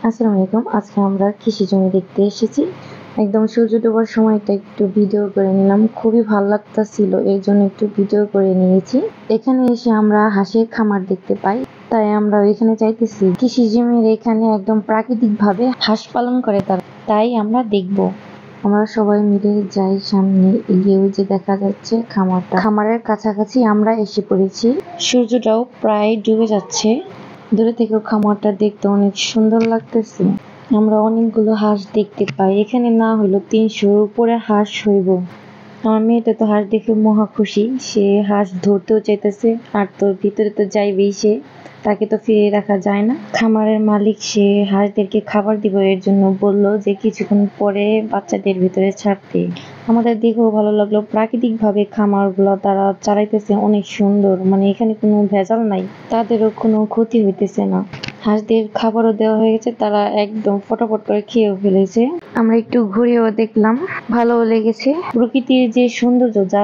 আসসালামু আলাইকুম। আজকে আমরা কৃষি জমি দেখতে এসেছি। একদম সূর্য ডোবার সময়টা একটু ভিডিও করে নিলাম। খুবই ভালো লাগতাছিল, এর জন্য একটু ভিডিও করে নিয়েছি। এখানে এসে আমরা হাঁসের খামার দেখতে পাই, তাই আমরা এখানে চাইতেছি কৃষি জমির এখানে একদম প্রাকৃতিক ভাবে হাঁস পালন করে তারা, তাই আমরা দেখব। আমরা সবাই মিলে যাই সামনে এগিয়ে, ওই যে দেখা যাচ্ছে খামারটা। খামারের কাছাকাছি আমরা এসে পড়েছি। সূর্যটাও প্রায় ডুবে যাচ্ছে। দূরে থেকেও খামারটা দেখতে অনেক সুন্দর লাগতেছে। আমরা অনেকগুলো হাঁস দেখতে পাই, এখানে না হইলো 300-র উপরে হাঁস হইব। আমার মেয়েটা তো হাঁস দেখে মহা খুশি, সে হাঁস ধরতেও চাইতেছে, আর তোর ভিতরে তো যাইবেই সে, তাকে তো ফিরে রাখা যায় না। খামারের মালিক সে হাঁসদেরকে খাবার দিব, এর জন্য বলল যে কিছুক্ষণ পরে বাচ্চাদের ভিতরে ছাড়তে। আমাদের দেখেও ভালো লাগলো, প্রাকৃতিক ভাবে খামারগুলো তারা চালাইতেছে অনেক সুন্দর, মানে এখানে কোনো ভেজাল নাই, তাদেরও কোনো ক্ষতি হইতেছে না। হাঁসদের খাবারও দেওয়া হয়ে গেছে, তারা একদম ফটাফট করে খেয়েও ফেলেছে। আমরা একটু ঘুরেও দেখলাম, ভালোও লেগেছে। প্রকৃতির যে সৌন্দর্য, যা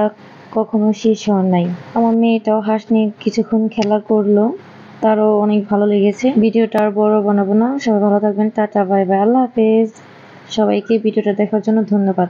কখনো শেষ হওয়ার নাই। আমার মেয়েটাও হাঁস নিয়ে কিছুক্ষণ খেলা করলো, তারও অনেক ভালো লেগেছে। ভিডিওটা আর বড় বানাবো না, সবাই ভালো থাকবেন, টাটা বাই বাই, আল্লাহ হাফেজ। সবাইকে ভিডিওটা দেখার জন্য ধন্যবাদ।